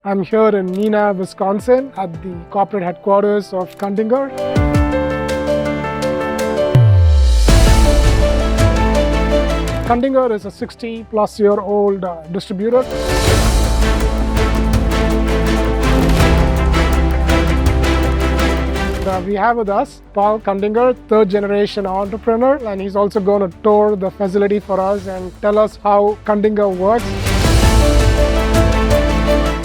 I'm here in Neenah, Wisconsin at the corporate headquarters of Kundinger. Kundinger is a 60-plus-year-old distributor. We have with us Paul Kundinger, third-generation entrepreneur, and he's also going to tour the facility for us and tell us how Kundinger works.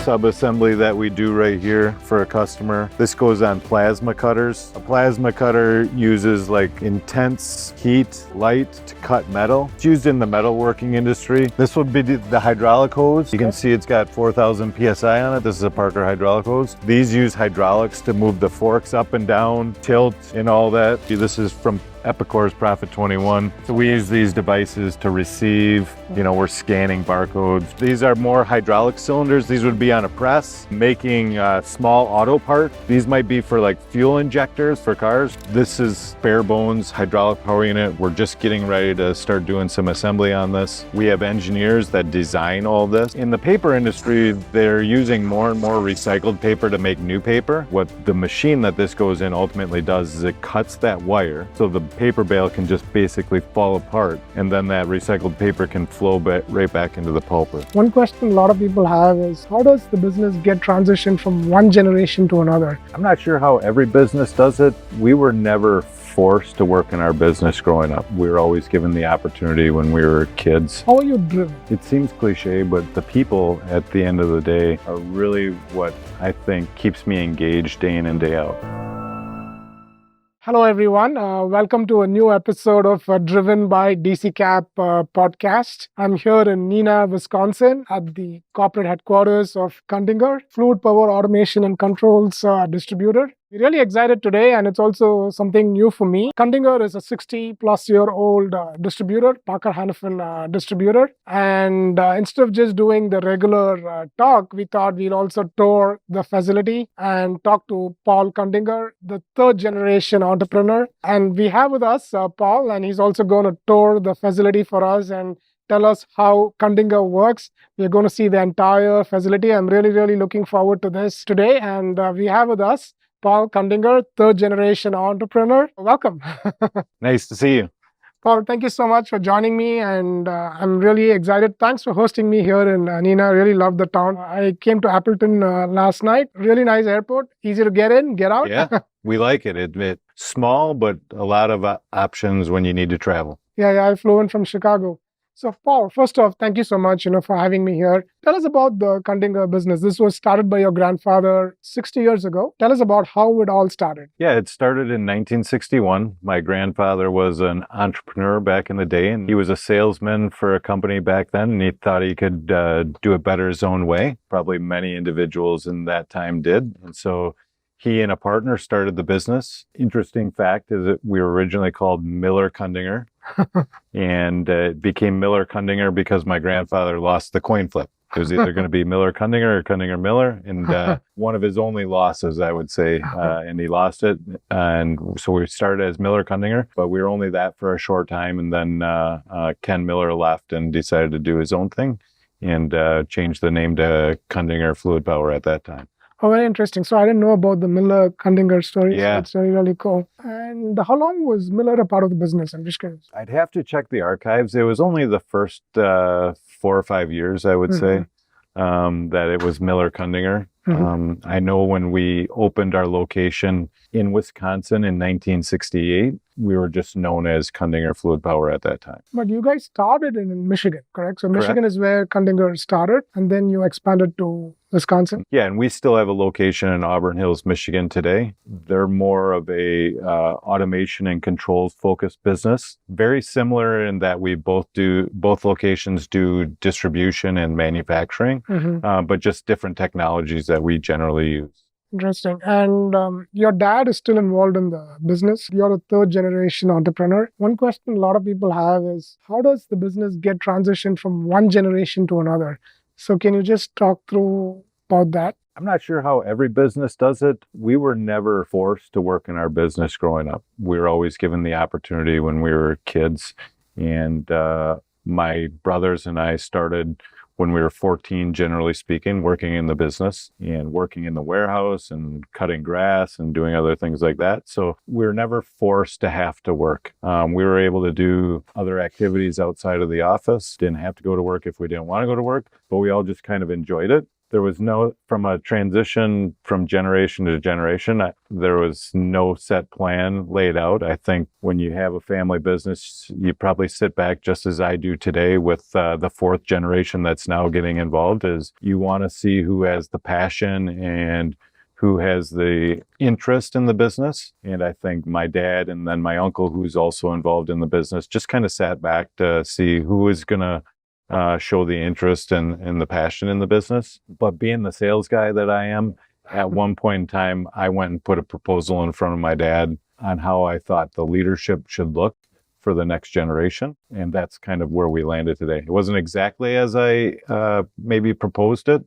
Sub-assembly that we do right here for a customer. This goes on plasma cutters. A plasma cutter uses like intense heat, light to cut metal. It's used in the metalworking industry. This would be the hydraulic hose. You can see it's got 4,000 PSI on it. This is a Parker hydraulic hose. These use hydraulics to move the forks up and down, tilt and all that. This is from Epicor's Profit 21. So we use these devices to receive, we're scanning barcodes. These are more hydraulic cylinders. These would be on a press, making small auto parts. These might be for like fuel injectors for cars. This is bare bones hydraulic power unit. We're just getting ready to start doing some assembly on this. We have engineers that design all this. In the paper industry, they're using more and more recycled paper to make new paper. What the machine that this goes in ultimately does is it cuts that wire so the paper bale can just basically fall apart, and then that recycled paper can flow right back into the pulper. One question a lot of people have is, how does the business get transitioned from one generation to another? I'm not sure how every business does it. We were never forced to work in our business growing up. We were always given the opportunity when we were kids. How are you driven? It seems cliche, but the people at the end of the day are really what I think keeps me engaged day in and day out. Hello, everyone. Welcome to a new episode of Driven by DCKAP podcast. I'm here in Neenah, Wisconsin at the corporate headquarters of Kundinger Fluid Power Automation and Controls distributor. We're really excited today, and it's also something new for me. Kundinger is a 60-plus-year-old distributor, Parker Hannifin distributor. And instead of just doing the regular talk, we thought we'd also tour the facility and talk to Paul Kundinger, the third-generation entrepreneur. And we have with us Paul, and he's also going to tour the facility for us and tell us how Kundinger works. We're going to see the entire facility. I'm really looking forward to this today. And we have with us Paul Kundinger, third-generation entrepreneur. Welcome. Nice to see you. Paul, thank you so much for joining me, and I'm really excited. Thanks for hosting me here in Neenah. I really love the town. I came to Appleton last night. Really nice airport. Easy to get in, get out. Yeah, we like it. It's small, but a lot of options when you need to travel. Yeah, I flew in from Chicago. So, Paul, first off, thank you so much, for having me here. Tell us about the Kundinger business. This was started by your grandfather 60 years ago. Tell us about how it all started. Yeah, it started in 1961. My grandfather was an entrepreneur back in the day, and he was a salesman for a company back then, and he thought he could do it better his own way. Probably many individuals in that time did. And so he and a partner started the business. Interesting fact is that we were originally called Miller Kundinger. And it became Miller Kundinger because my grandfather lost the coin flip. It was either going to be Miller Kundinger or Kundinger Miller, and one of his only losses, I would say, and he lost it. And so we started as Miller Kundinger, but we were only that for a short time. And then Ken Miller left and decided to do his own thing and changed the name to Kundinger Fluid Power at that time. Oh, very interesting. So I didn't know about the Miller Kundinger story. Yeah. So it's really cool. And how long was Miller a part of the business? I'm just curious. I'd have to check the archives. It was only the first 4 or 5 years, I would say, that it was Miller Kundinger. I know when we opened our location in Wisconsin in 1968, we were just known as Kundinger Fluid Power at that time. But you guys started in Michigan, correct? So Correct. Michigan is where Kundinger started, and then you expanded to Wisconsin. Yeah, and we still have a location in Auburn Hills, Michigan today. They're more of a automation and controls focused business. Very similar in that both locations do distribution and manufacturing, but just different technologies that we generally use. Interesting. And your dad is still involved in the business. You're a third-generation entrepreneur. One question a lot of people have is, how does the business get transitioned from one generation to another? So can you just talk through about that? I'm not sure how every business does it. We were never forced to work in our business growing up. We were always given the opportunity when we were kids. And my brothers and I started when we were 14, generally speaking, working in the business and working in the warehouse and cutting grass and doing other things like that. So we were never forced to have to work. We were able to do other activities outside of the office, didn't have to go to work if we didn't want to go to work, but we all just kind of enjoyed it. There was no, from a transition from generation to generation, there was no set plan laid out. I think when you have a family business, you probably sit back just as I do today with the fourth generation that's now getting involved, is you want to see who has the passion and who has the interest in the business. And I think my dad and then my uncle, who's also involved in the business, just kind of sat back to see who is going to show the interest and the passion in the business. But being the sales guy that I am, at one point in time, I went and put a proposal in front of my dad on how I thought the leadership should look for the next generation. And that's kind of where we landed today. It wasn't exactly as I maybe proposed it,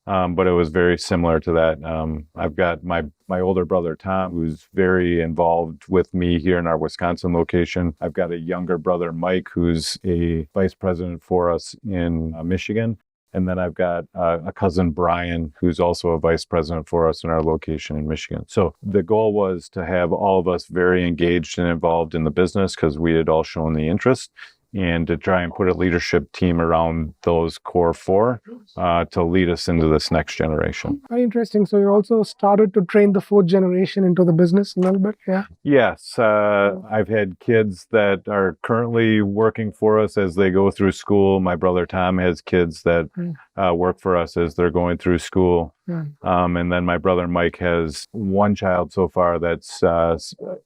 but it was very similar to that. I've got my older brother, Tom, who's very involved with me here in our Wisconsin location. I've got a younger brother, Mike, who's a vice president for us in Michigan. And then I've got a cousin, Brian, who's also a vice president for us in our location in Michigan. So the goal was to have all of us very engaged and involved in the business because we had all shown the interest, and to try and put a leadership team around those core four to lead us into this next generation. Very interesting. So you also started to train the fourth generation into the business a little bit, yeah? Yes. I've had kids that are currently working for us as they go through school. My brother Tom has kids that work for us as they're going through school. And then my brother Mike has one child so far that's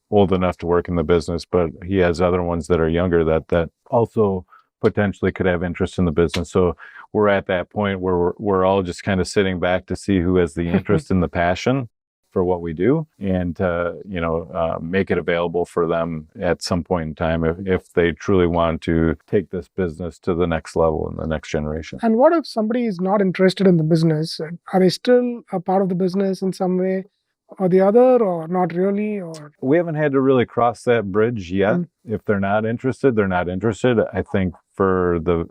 old enough to work in the business, but he has other ones that are younger that also potentially could have interest in the business. So we're at that point where we're all just kind of sitting back to see who has the interest and the passion for what we do, and make it available for them at some point in time if they truly want to take this business to the next level in the next generation. And what if somebody is not interested in the business? Are they still a part of the business in some way or the other, or not really? Or we haven't had to really cross that bridge yet. If they're not interested, they're not interested. I think for the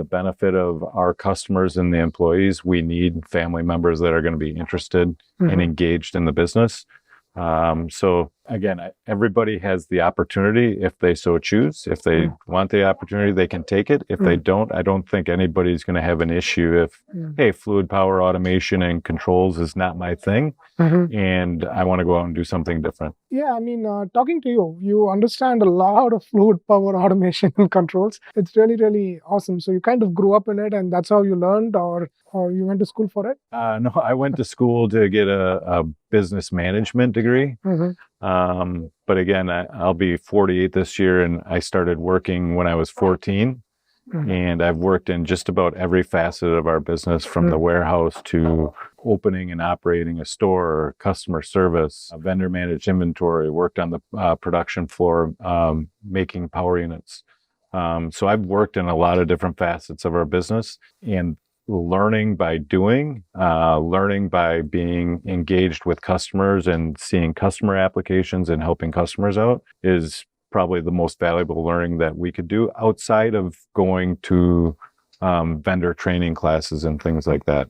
benefit of our customers and the employees, we need family members that are going to be interested and engaged in the business. So again, everybody has the opportunity if they so choose. If they want the opportunity, they can take it. If they don't, I don't think anybody's going to have an issue if, hey, fluid power automation and controls is not my thing, and I want to go out and do something different. Yeah, I mean, talking to you, you understand a lot of fluid power automation and controls. It's really, really awesome. So you kind of grew up in it, and that's how you learned, or you went to school for it? No, I went to school to get a business management degree. But again, I'll be 48 this year, and I started working when I was 14. And I've worked in just about every facet of our business, from the warehouse to opening and operating a store, customer service, vendor managed inventory, worked on the production floor, making power units. So I've worked in a lot of different facets of our business, and learning by doing, learning by being engaged with customers and seeing customer applications and helping customers out is probably the most valuable learning that we could do outside of going to vendor training classes and things like that,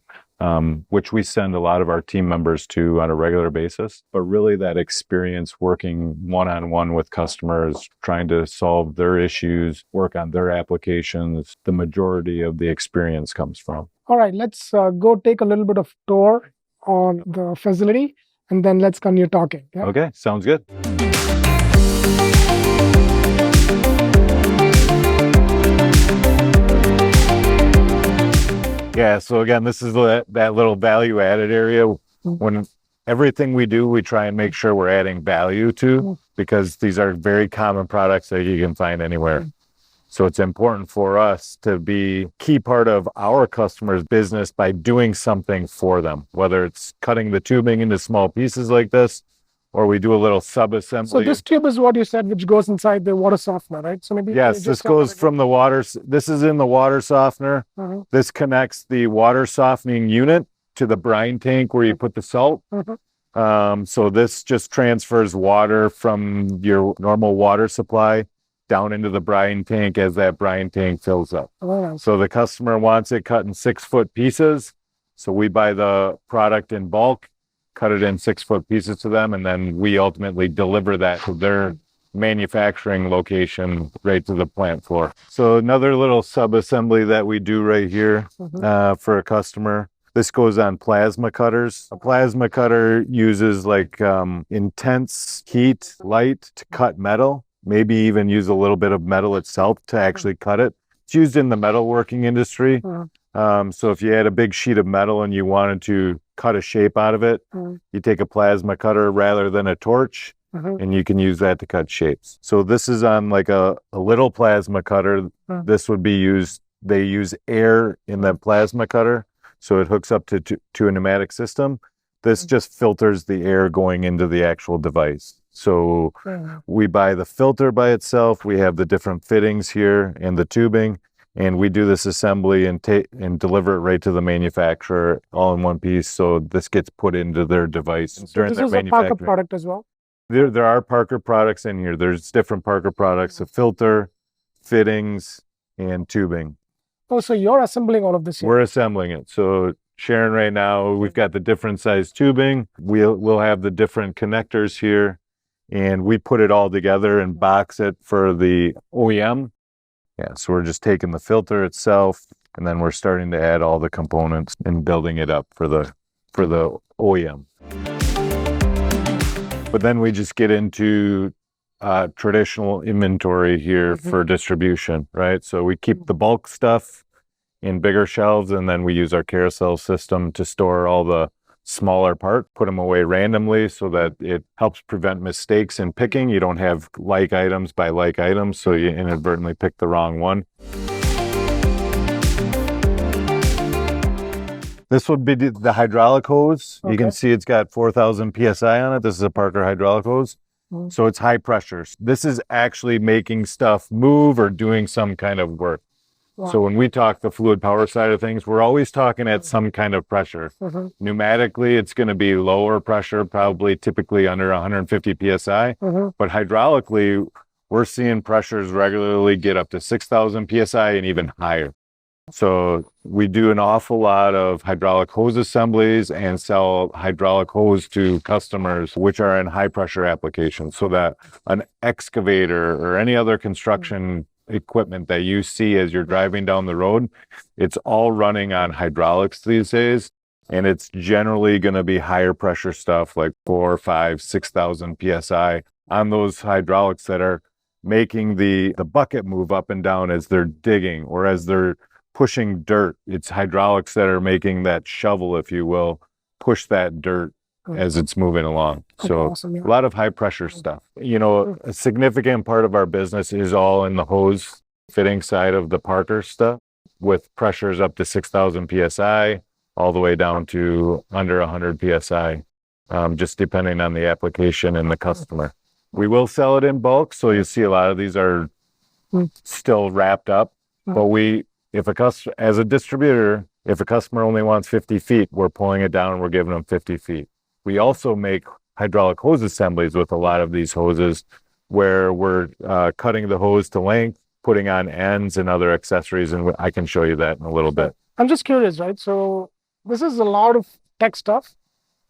which we send a lot of our team members to on a regular basis. But really that experience working one-on-one with customers, trying to solve their issues, work on their applications, the majority of the experience comes from. All right, let's go take a little bit of tour on the facility, and then let's continue talking. Yeah? Okay, sounds good. Yeah, so again, this is that little value added area. When everything we do, we try and make sure we're adding value to, because these are very common products that you can find anywhere. So it's important for us to be a key part of our customers' business by doing something for them, whether it's cutting the tubing into small pieces like this, or we do a little sub-assembly. So this tube is what you said, which goes inside the water softener, right? So maybe yes, this goes from the water. This is in the water softener. This connects the water softening unit to the brine tank where you put the salt. So this just transfers water from your normal water supply down into the brine tank as that brine tank fills up. Oh, So the customer wants it cut in 6-foot pieces. So we buy the product in bulk, cut it in 6-foot pieces to them, and then we ultimately deliver that to their manufacturing location right to the plant floor. So another little sub-assembly that we do right here for a customer. This goes on plasma cutters. A plasma cutter uses like intense heat, light to cut metal, maybe even use a little bit of metal itself to actually cut it. It's used in the metalworking industry. So if you had a big sheet of metal and you wanted to cut a shape out of it, you take a plasma cutter rather than a torch, and you can use that to cut shapes. So this is on like a little plasma cutter. This would be used, they use air in the plasma cutter. So it hooks up to a pneumatic system. This just filters the air going into the actual device. So we buy the filter by itself. We have the different fittings here and the tubing, and we do this assembly and deliver it right to the manufacturer all in one piece. So this gets put into their device during their manufacturing. This is a Parker product as well? There are Parker products in here. There's different Parker products, a filter, fittings, and tubing. Oh, so you're assembling all of this here? We're assembling it. So Sharon, right now, we've got the different size tubing. We'll have the different connectors here, and we put it all together and box it for the OEM. Yeah, so we're just taking the filter itself, and then we're starting to add all the components and building it up for the OEM. But then we just get into traditional inventory here for distribution, right? So we keep the bulk stuff in bigger shelves, and then we use our carousel system to store all the smaller parts, put them away randomly so that it helps prevent mistakes in picking. You don't have like items by like items, so you inadvertently pick the wrong one. This would be the hydraulic hose. You can see it's got 4,000 PSI on it. This is a Parker hydraulic hose. So it's high pressure. This is actually making stuff move or doing some kind of work. So when we talk the fluid power side of things, we're always talking at some kind of pressure. Pneumatically, it's going to be lower pressure, probably typically under 150 PSI. But hydraulically, we're seeing pressures regularly get up to 6,000 PSI and even higher. So we do an awful lot of hydraulic hose assemblies and sell hydraulic hose to customers, which are in high pressure applications, so that an excavator or any other construction equipment that you see as you're driving down the road, it's all running on hydraulics these days. And it's generally going to be higher pressure stuff like 4, 5, 6,000 PSI on those hydraulics that are making the bucket move up and down as they're digging or as they're pushing dirt. It's hydraulics that are making that shovel, if you will, push that dirt as it's moving along. So a lot of high pressure stuff. You know, a significant part of our business is all in the hose fitting side of the Parker stuff, with pressures up to 6,000 PSI all the way down to under 100 PSI, just depending on the application and the customer. We will sell it in bulk, so you see a lot of these are still wrapped up, but as a distributor, if a customer only wants 50 feet, we're pulling it down and we're giving them 50 feet. We also make hydraulic hose assemblies with a lot of these hoses where we're cutting the hose to length, putting on ends and other accessories, and I can show you that in a little bit. I'm just curious, right? So this is a lot of tech stuff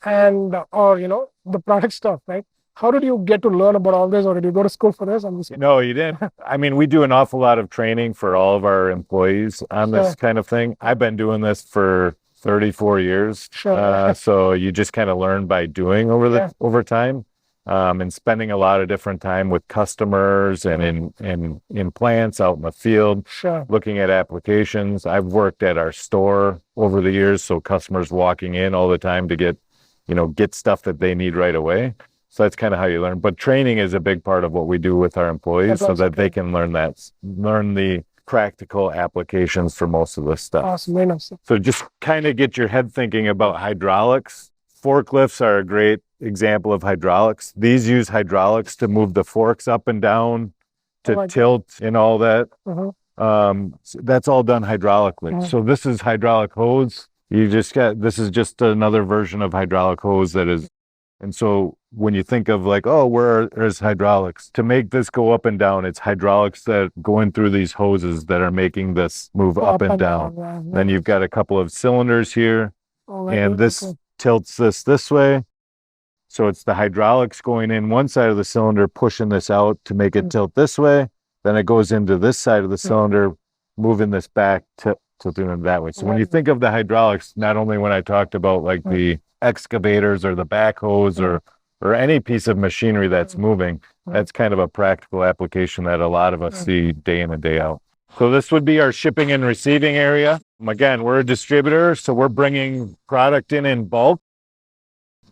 and, the product stuff, right? How did you get to learn about all this, or did you go to school for this? No, you didn't. I mean, we do an awful lot of training for all of our employees on this kind of thing. I've been doing this for 34 years. So you just kind of learn by doing over time, and spending a lot of different time with customers and in plants out in the field, looking at applications. I've worked at our store over the years, so customers walking in all the time to get stuff that they need right away. So that's kind of how you learn. But training is a big part of what we do with our employees, so that they can learn the practical applications for most of this stuff. Awesome, very nice. So just kind of get your head thinking about hydraulics. Forklifts are a great example of hydraulics. These use hydraulics to move the forks up and down, to tilt and all that. That's all done hydraulically. So this is hydraulic hose. This is just another version of hydraulic hose and so when you think of like, oh, where's hydraulics? To make this go up and down, it's hydraulics that going through these hoses that are making this move up and down. Yeah. Then you've got a couple of cylinders here, and this Okay. tilts this way. So it's the hydraulics going in one side of the cylinder, pushing this out to make it tilt this way. Then it goes into this side of the cylinder, moving this back, tilting it that way. So when you think of the hydraulics, not only when I talked about like the excavators or the backhoes or any piece of machinery that's moving, that's kind of a practical application that a lot of us see day in and day out. So this would be our shipping and receiving area. Again, we're a distributor, so we're bringing product in bulk,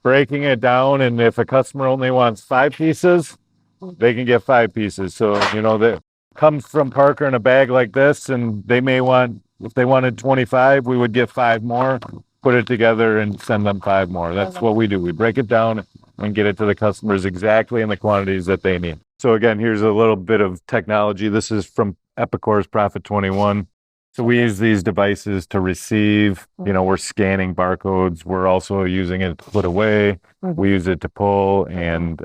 breaking it down, and if a customer only wants 5 pieces, they can get 5 pieces. So, that comes from Parker in a bag like this, and they may want, if they wanted 25, we would get 5 more, put it together and send them 5 more. That's what we do. We break it down and get it to the customers exactly in the quantities that they need. So again, here's a little bit of technology. This is from Epicor's Profit 21. So we use these devices to receive, we're scanning barcodes. We're also using it to put away. We use it to pull. And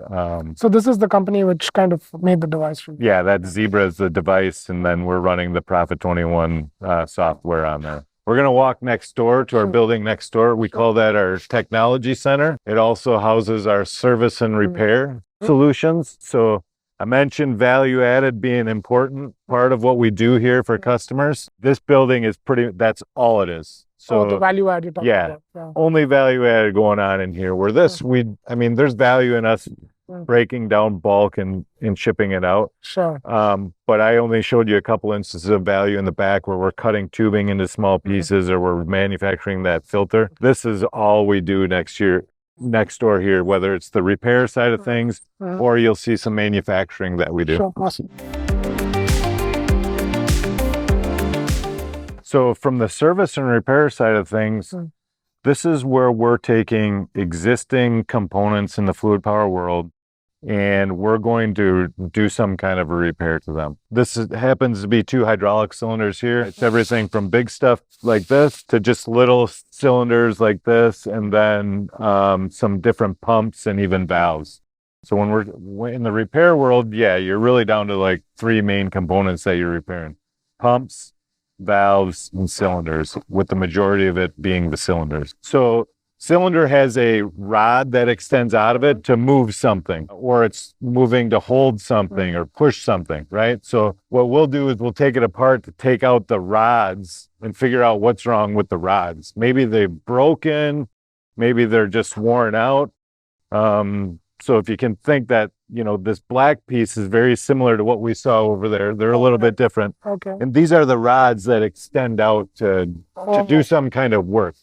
so this is the company which kind of made the device for you. Yeah, that Zebra is the device. And then we're running the Profit 21 software on there. We're going to walk next door to our building next door. We call that our technology center. It also houses our service and repair solutions. So I mentioned value added being an important part of what we do here for customers. This building is that's all it is. So the value add you're talking about. Only value added going on in here. Where this, there's value in us breaking down bulk and shipping it out. Sure. But I only showed you a couple instances of value in the back where we're cutting tubing into small pieces or we're manufacturing that filter. This is all we do next door here, whether it's the repair side of things or you'll see some manufacturing that we do. Sure. Awesome. So from the service and repair side of things, this is where we're taking existing components in the fluid power world and we're going to do some kind of a repair to them. Happens to be 2 hydraulic cylinders here. It's everything from big stuff like this to just little cylinders like this, and then some different pumps and even valves. So when we're in the repair world, you're really down to like 3 main components that you're repairing: pumps, valves, and cylinders, with the majority of it being the cylinders. So cylinder has a rod that extends out of it to move something, or it's moving to hold something or push something, right? So what we'll do is we'll take it apart to take out the rods and figure out what's wrong with the rods. Maybe they're broken, maybe they're just worn out. So if you can think that, this black piece is very similar to what we saw over there. They're a little bit different. Okay. And these are the rods that extend out to do some kind of work.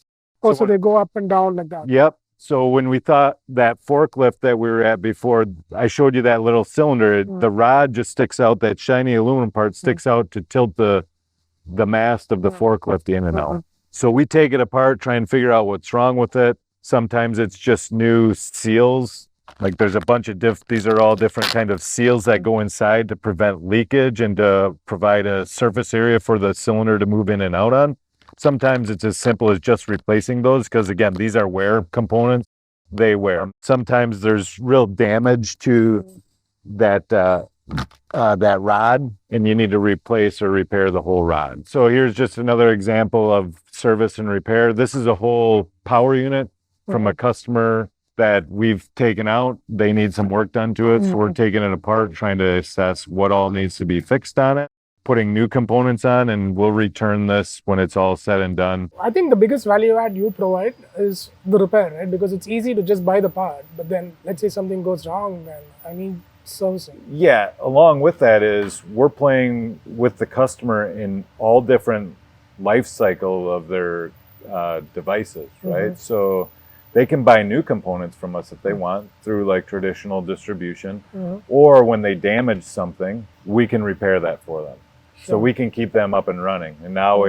So they go up and down like that. Yep. So when we thought that forklift that we were at before, I showed you that little cylinder, the rod just sticks out, that shiny aluminum part sticks out to tilt the mast of the forklift in and out. So we take it apart, try and figure out what's wrong with it. Sometimes it's just new seals. Like there's a bunch of these are all different kind of seals that go inside to prevent leakage and to provide a surface area for the cylinder to move in and out on. Sometimes it's as simple as just replacing those because, again, these are wear components. They wear. Sometimes there's real damage to that rod, and you need to replace or repair the whole rod. So here's just another example of service and repair. This is a whole power unit from a customer that we've taken out. They need some work done to it, so we're taking it apart, trying to assess what all needs to be fixed on it, putting new components on, and we'll return this when it's all said and done. I think the biggest value add you provide is the repair, right? Because it's easy to just buy the part, but then let's say something goes wrong, then I need servicing. Yeah, along with that is we're playing with the customer in all different life cycle of their devices, right? So they can buy new components from us if they want through like traditional distribution, or when they damage something, we can repair that for them. So we can keep them up and running. And now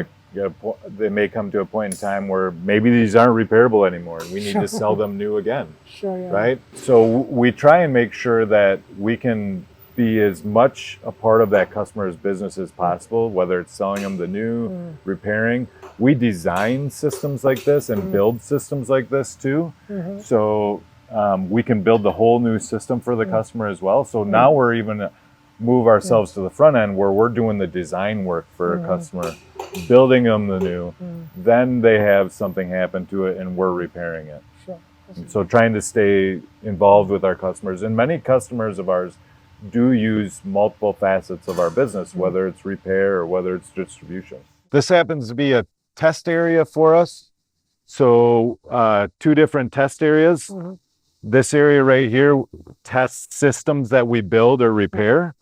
they may come to a point in time where maybe these aren't repairable anymore and we need to sell them new again, right? So we try and make sure that we can be as much a part of that customer's business as possible, whether it's selling them the new, repairing. We design systems like this and build systems like this too. So we can build the whole new system for the customer as well. So now we're even move ourselves to the front end where we're doing the design work for a customer, building them the new, then they have something happen to it and we're repairing it. Sure. So trying to stay involved with our customers, and many customers of ours do use multiple facets of our business, whether it's repair or whether it's distribution. This happens to be a test area for us. So 2 different test areas. This area right here tests systems that we build or repair.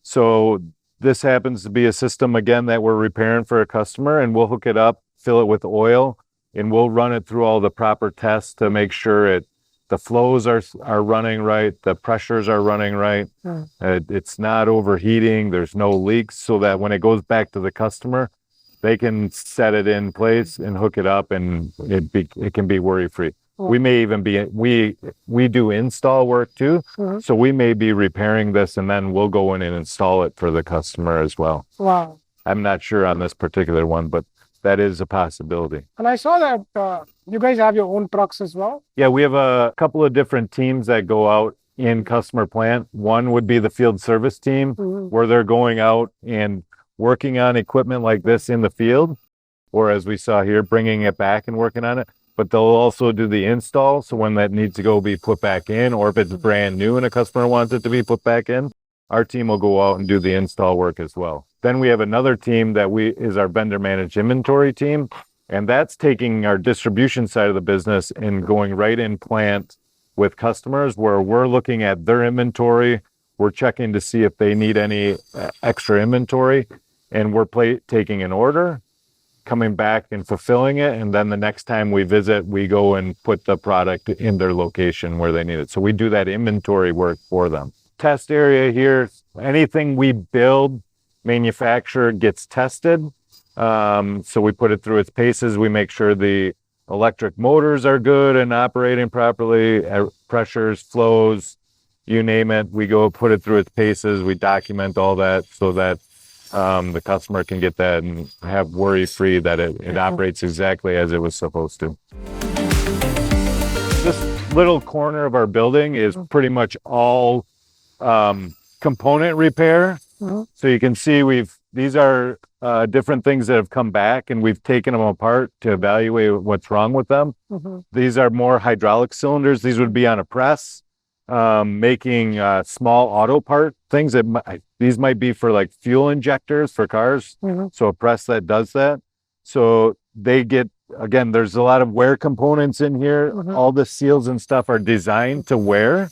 So this happens to be a system, again, that we're repairing for a customer, and we'll hook it up, fill it with oil, and we'll run it through all the proper tests to make sure the flows are running right, the pressures are running right, it's not overheating, there's no leaks, so that when it goes back to the customer, they can set it in place and hook it up, and it can be worry-free. We may even be, we do install work too, so we may be repairing this and then we'll go in and install it for the customer as well. Wow. I'm not sure on this particular one, but that is a possibility. And I saw that you guys have your own trucks as well. Yeah, we have a couple of different teams that go out in customer plant. One would be the field service team, where they're going out and working on equipment like this in the field, or as we saw here, bringing it back and working on it. But they'll also do the install, so when that needs to go be put back in, or if it's brand new and a customer wants it to be put back in, our team will go out and do the install work as well. Then we have another team that is our vendor managed inventory team, and that's taking our distribution side of the business and going right in plant with customers where we're looking at their inventory, we're checking to see if they need any extra inventory, and we're taking an order, coming back and fulfilling it, and then the next time we visit, we go and put the product in their location where they need it. So we do that inventory work for them. Test area here, anything we build, manufacture, gets tested. So we put it through its paces. We make sure the electric motors are good and operating properly, pressures, flows, you name it. We go put it through its paces. We document all that so that the customer can get that and have worry-free that it operates exactly as it was supposed to. This little corner of our building is pretty much all component repair. So you can see these are different things that have come back, and we've taken them apart to evaluate what's wrong with them. These are more hydraulic cylinders. These would be on a press, making small auto part things. These might be for like fuel injectors for cars. So a press that does that. So they get, again, there's a lot of wear components in here. All the seals and stuff are designed to wear,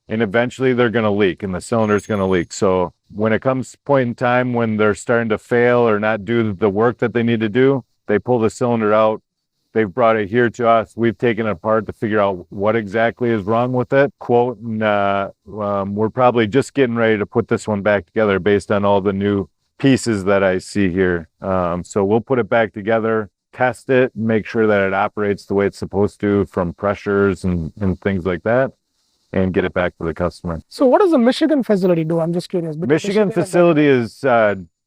and eventually they're going to leak and the cylinder's going to leak. So when it comes point in time when they're starting to fail or not do the work that they need to do, they pull the cylinder out. They've brought it here to us. We've taken it apart to figure out what exactly is wrong with it. Quote, and we're probably just getting ready to put this one back together based on all the new pieces that I see here. So we'll put it back together, test it, make sure that it operates the way it's supposed to from pressures and things like that, and get it back to the customer. So what does the Michigan facility do? I'm just curious. Michigan facility is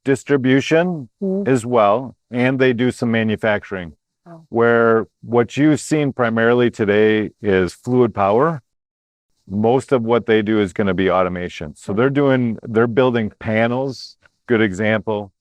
distribution as well, and they do some manufacturing. Where what you've seen primarily today is fluid power. Most of what they do is going to be automation. So they're building panels. Good example.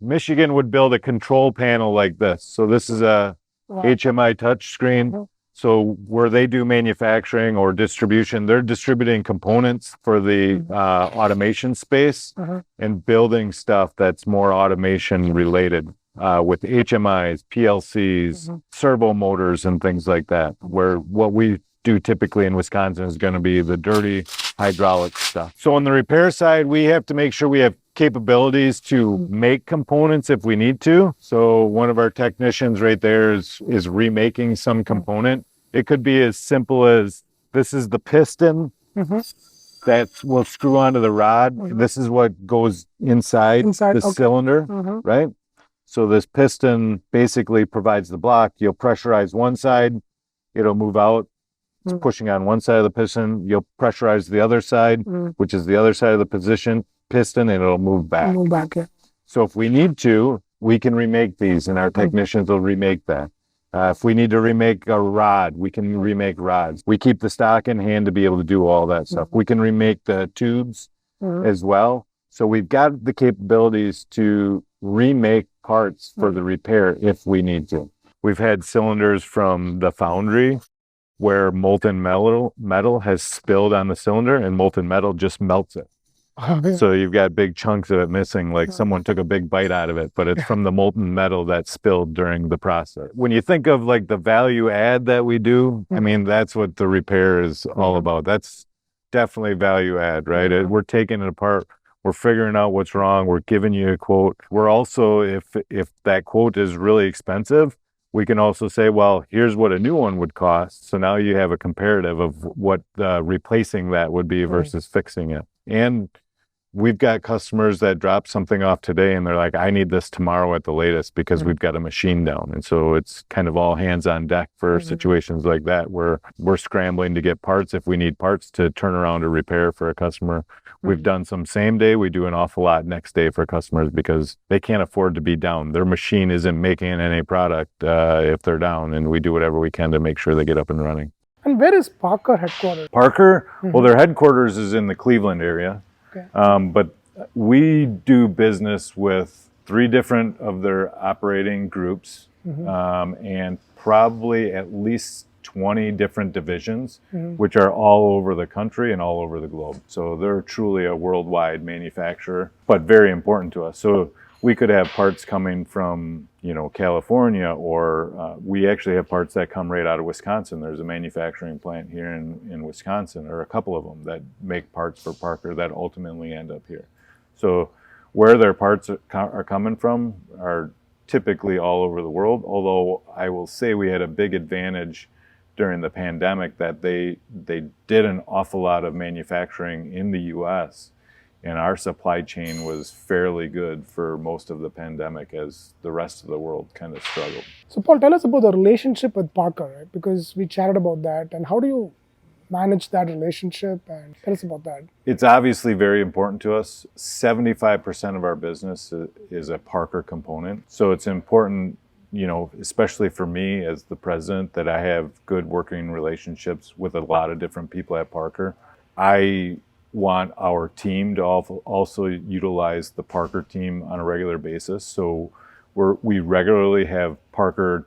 Michigan would build a control panel like this. So this is a HMI touch screen. So where they do manufacturing or distribution, they're distributing components for the automation space and building stuff that's more automation related. With HMIs, PLCs, servo motors, and things like that, where what we do typically in Wisconsin is going to be the dirty hydraulic stuff. So on the repair side, we have to make sure we have capabilities to make components if we need to. So one of our technicians right there is remaking some component. It could be as simple as this is the piston that will screw onto the rod. This is what goes inside the cylinder, right? So this piston basically provides the block. You'll pressurize one side, it'll move out. It's pushing on one side of the piston. You'll pressurize the other side, which is the other side of the piston, and it'll move back. So if we need to, we can remake these, and our technicians will remake that. If we need to remake a rod, we can remake rods. We keep the stock in hand to be able to do all that stuff. We can remake the tubes as well. So we've got the capabilities to remake parts for the repair if we need to. We've had cylinders from the foundry where molten metal has spilled on the cylinder and molten metal just melts it. So you've got big chunks of it missing, like someone took a big bite out of it, but it's from the molten metal that spilled during the process. When you think of like the value add that we do, I mean, that's what the repair is all about. That's definitely value add, right? We're taking it apart. We're figuring out what's wrong. We're giving you a quote. We're also, if that quote is really expensive, we can also say, well, here's what a new one would cost. So now you have a comparative of what replacing that would be versus fixing it. And we've got customers that drop something off today and they're like, I need this tomorrow at the latest because we've got a machine down. And so it's kind of all hands on deck for situations like that where we're scrambling to get parts if we need parts to turn around to repair for a customer. We've done some same day. We do an awful lot next day for customers because they can't afford to be down. Their machine isn't making any product if they're down, and we do whatever we can to make sure they get up and running. And where is Parker headquarters? Parker? Well, their headquarters is in the Cleveland area. Okay. But we do business with 3 different of their operating groups and probably at least 20 different divisions, which are all over the country and all over the globe. So they're truly a worldwide manufacturer, but very important to us. So we could have parts coming from, California, or we actually have parts that come right out of Wisconsin. There's a manufacturing plant here in Wisconsin, or a couple of them that make parts for Parker that ultimately end up here. So where their parts are coming from are typically all over the world, although I will say we had a big advantage during the pandemic that they did an awful lot of manufacturing in the U.S., and our supply chain was fairly good for most of the pandemic as the rest of the world kind of struggled. So Paul, tell us about the relationship with Parker, right? Because we chatted about that, and how do you manage that relationship, and tell us about that. It's obviously very important to us. 75% of our business is a Parker component. So it's important, especially for me as the president, that I have good working relationships with a lot of different people at Parker. I want our team to also utilize the Parker team on a regular basis. So we regularly have Parker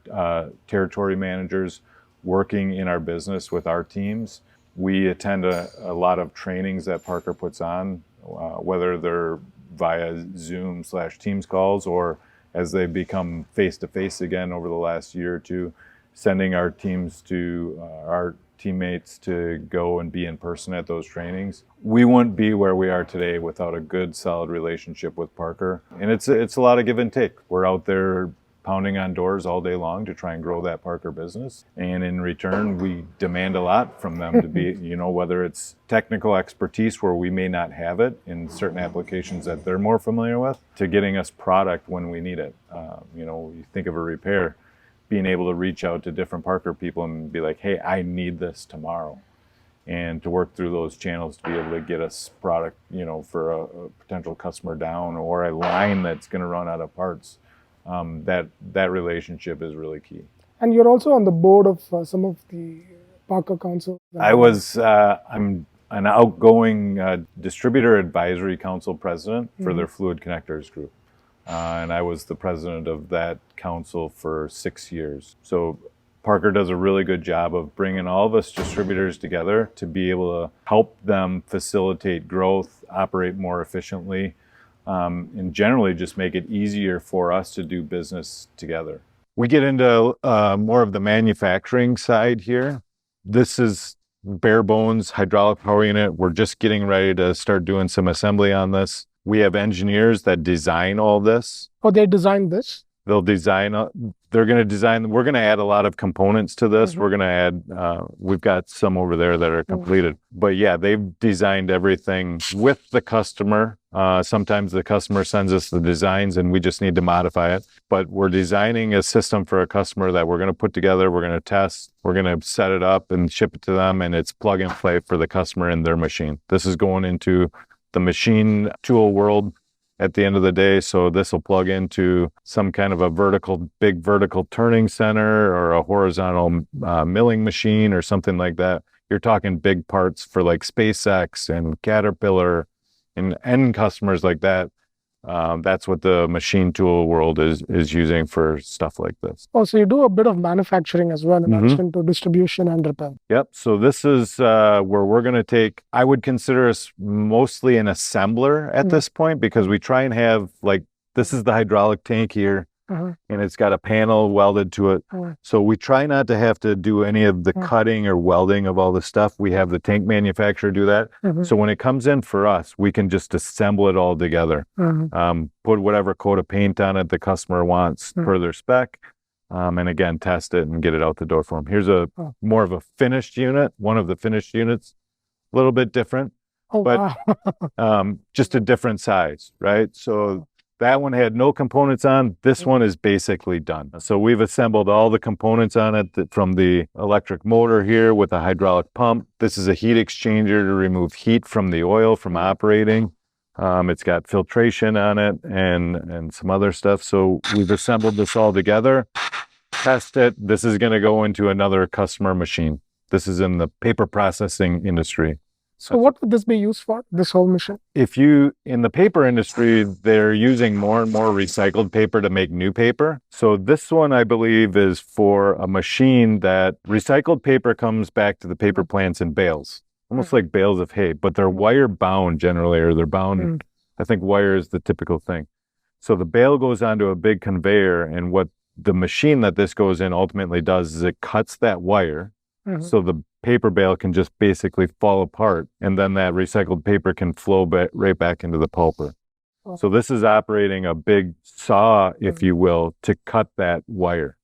territory managers working in our business with our teams. We attend a lot of trainings that Parker puts on, whether they're via Zoom/Teams calls or as they become face-to-face again over the last year or two, sending our teams our teammates to go and be in person at those trainings. We wouldn't be where we are today without a good, solid relationship with Parker. And it's a lot of give and take. We're out there pounding on doors all day long to try and grow that Parker business. And in return, we demand a lot from them to be, whether it's technical expertise where we may not have it in certain applications that they're more familiar with, to getting us product when we need it. You think of a repair, being able to reach out to different Parker people and be like, hey, I need this tomorrow. And to work through those channels to be able to get us product, for a potential customer down or a line that's going to run out of parts. That relationship is really key. And you're also on the board of some of the Parker Council. I'm an outgoing distributor advisory council president for their fluid connectors group. And I was the president of that council for 6 years. So Parker does a really good job of bringing all of us distributors together to be able to help them facilitate growth, operate more efficiently, and generally just make it easier for us to do business together. We get into more of the manufacturing side here. This is bare bones hydraulic power unit. We're just getting ready to start doing some assembly on this. We have engineers that design all this. Oh, they designed this? They'll design, they're going to design, we're going to add a lot of components to this. We're going to add, we've got some over there that are completed. But yeah, they've designed everything with the customer. Sometimes the customer sends us the designs and we just need to modify it. But we're designing a system for a customer that we're going to put together, we're going to test, we're going to set it up and ship it to them, and it's plug and play for the customer in their machine. This is going into the machine tool world. at the end of the day. So this will plug into some kind of a big vertical turning center or a horizontal milling machine or something like that. You're talking big parts for like SpaceX and Caterpillar and end customers like that. That's what the machine tool world is using for stuff like this. Oh, so you do a bit of manufacturing as well, in addition to distribution and repair. Yep. So this is where we're going to take, I would consider us mostly an assembler at this point, because we try and have like, this is the hydraulic tank here. And it's got a panel welded to it. So we try not to have to do any of the cutting or welding of all the stuff. We have the tank manufacturer do that. So when it comes in for us, we can just assemble it all together. Put whatever coat of paint on it the customer wants per their spec. And again, test it and get it out the door for them. Here's a more of a finished unit, one of the finished units, a little bit different, but just a different size, right? So that one had no components on. This one is basically done. So we've assembled all the components on it from the electric motor here with a hydraulic pump. This is a heat exchanger to remove heat from the oil from operating. It's got filtration on it and some other stuff. So we've assembled this all together, test it. This is going to go into another customer machine. This is in the paper processing industry. So what would this be used for, this whole machine? In the paper industry, they're using more and more recycled paper to make new paper. So this one, I believe, is for a machine that recycled paper comes back to the paper plants in bales, almost like bales of hay, but they're wire bound generally, or they're bound. I think wire is the typical thing. So the bale goes onto a big conveyor, and what the machine that this goes in ultimately does is it cuts that wire. So the paper bale can just basically fall apart, and then that recycled paper can flow right back into the pulper. So this is operating a big saw, if you will, to cut that wire.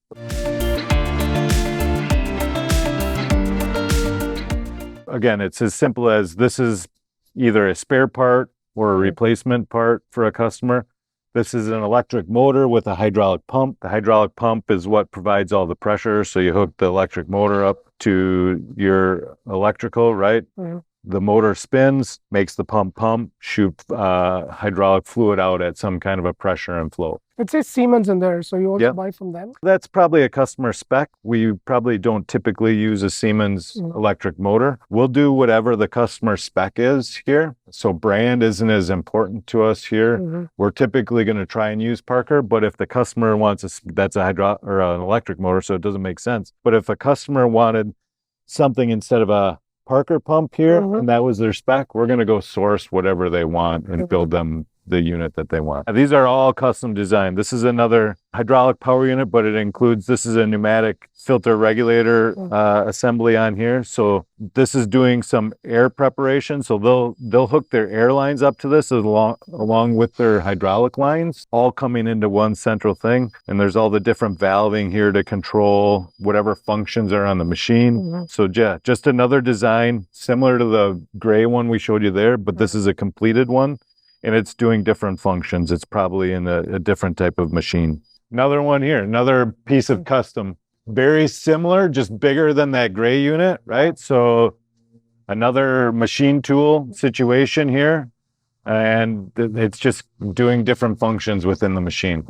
Again, it's as simple as this is either a spare part or a replacement part for a customer. This is an electric motor with a hydraulic pump. The hydraulic pump is what provides all the pressure. So you hook the electric motor up to your electrical, right? The motor spins, makes the pump, shoot hydraulic fluid out at some kind of a pressure and flow. It says Siemens in there, so you also buy from them? That's probably a customer spec. We probably don't typically use a Siemens electric motor. We'll do whatever the customer spec is here. So brand isn't as important to us here. We're typically going to try and use Parker, but if the customer wants that's a hydraulic or an electric motor, so it doesn't make sense. But if a customer wanted something instead of a Parker pump here, and that was their spec, we're going to go source whatever they want and build them the unit that they want. These are all custom designed. This is another hydraulic power unit, but it includes, this is a pneumatic filter regulator assembly on here. So this is doing some air preparation. So they'll hook their air lines up to this along with their hydraulic lines, all coming into one central thing. And there's all the different valving here to control whatever functions are on the machine. So yeah, just another design similar to the gray one we showed you there, but this is a completed one. And it's doing different functions. It's probably in a different type of machine. Another one here, another piece of custom. Very similar, just bigger than that gray unit, right? So another machine tool situation here. And it's just doing different functions within the machine.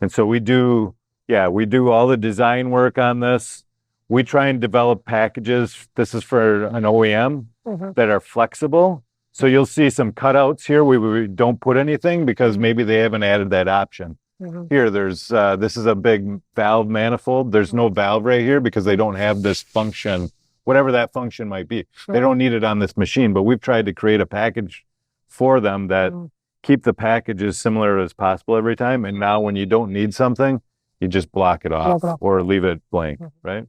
And so we do all the design work on this. We try and develop packages. This is for an OEM that are flexible. So you'll see some cutouts here. We don't put anything because maybe they haven't added that option. Here, there's this is a big valve manifold. There's no valve right here because they don't have this function, whatever that function might be. They don't need it on this machine, but we've tried to create a package for them that keep the packages similar as possible every time. And now when you don't need something, you just block it off or leave it blank, right?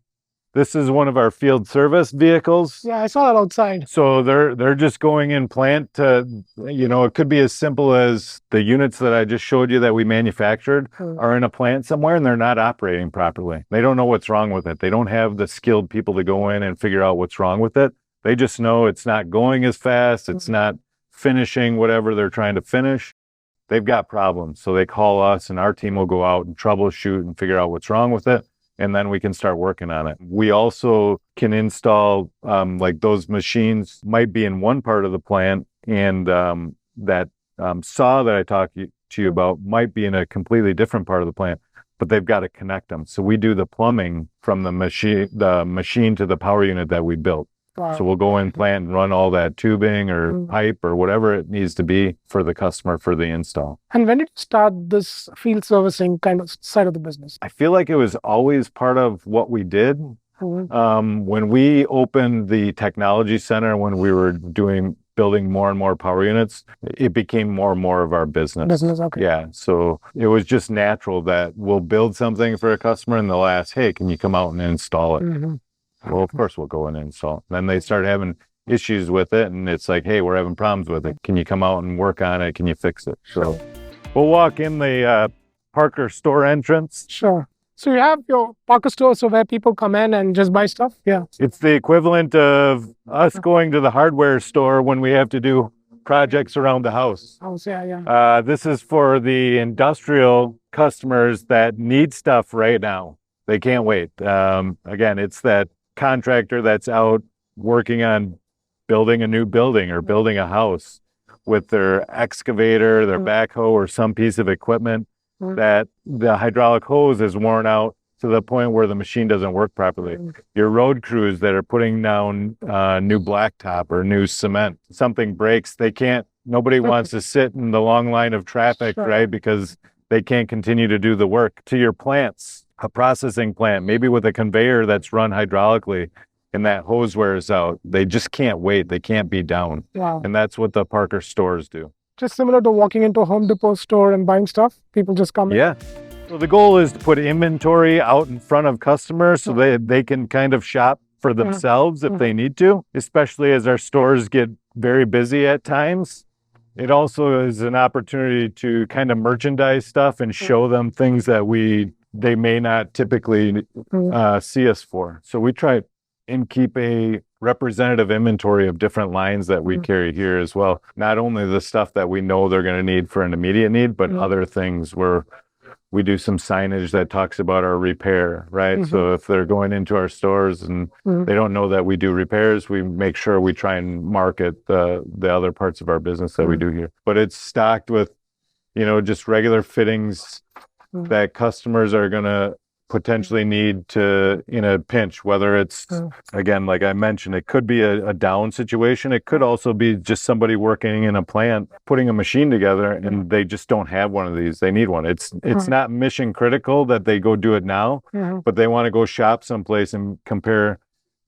This is one of our field service vehicles. Yeah, I saw that outside. So they're just going in plant to, it could be as simple as the units that I just showed you that we manufactured are in a plant somewhere and they're not operating properly. They don't know what's wrong with it. They don't have the skilled people to go in and figure out what's wrong with it. They just know it's not going as fast. It's not finishing whatever they're trying to finish. They've got problems. So they call us and our team will go out and troubleshoot and figure out what's wrong with it. And then we can start working on it. We also can install, like those machines might be in one part of the plant and that saw that I talked to you about might be in a completely different part of the plant, but they've got to connect them. So we do the plumbing from the machine to the power unit that we built. Wow. So we'll go in plant and run all that tubing or pipe or whatever it needs to be for the customer for the install. And when did you start this field servicing kind of side of the business? I feel like it was always part of what we did. When we opened the technology center, when we were building more and more power units, it became more and more of our business. Okay. Yeah. So it was just natural that we'll build something for a customer and they'll ask, hey, can you come out and install it? Well, of course we'll go and install it. Then they start having issues with it and it's like, hey, we're having problems with it. Can you come out and work on it? Can you fix it? So we'll walk in the Parker store entrance. Sure. So you have your Parker store, so where people come in and just buy stuff? Yeah. It's the equivalent of us going to the hardware store when we have to do projects around the house. Yeah. This is for the industrial customers that need stuff right now. They can't wait. Again, it's that contractor that's out working on building a new building or building a house with their excavator, their backhoe, or some piece of equipment that the hydraulic hose is worn out to the point where the machine doesn't work properly. Your road crews that are putting down new blacktop or new cement, something breaks, nobody wants to sit in the long line of traffic, right? Because they can't continue to do the work. To your plants, a processing plant, maybe with a conveyor that's run hydraulically and that hose wears out, they just can't wait. They can't be down. Wow. And that's what the Parker stores do. Just similar to walking into a Home Depot store and buying stuff, people just come in. Yeah. So the goal is to put inventory out in front of customers so they can kind of shop for themselves if they need to, especially as our stores get very busy at times. It also is an opportunity to kind of merchandise stuff and show them things that they may not typically see us for. So we try and keep a representative inventory of different lines that we carry here as well. Not only the stuff that we know they're going to need for an immediate need, but other things where we do some signage that talks about our repair, right? So if they're going into our stores and they don't know that we do repairs, we make sure we try and market the other parts of our business that we do here. But it's stocked with, just regular fittings that customers are going to potentially need to in a pinch, whether it's, again, like I mentioned, it could be a down situation. It could also be just somebody working in a plant, putting a machine together and they just don't have one of these. They need one. It's not mission critical that they go do it now, but they want to go shop someplace and compare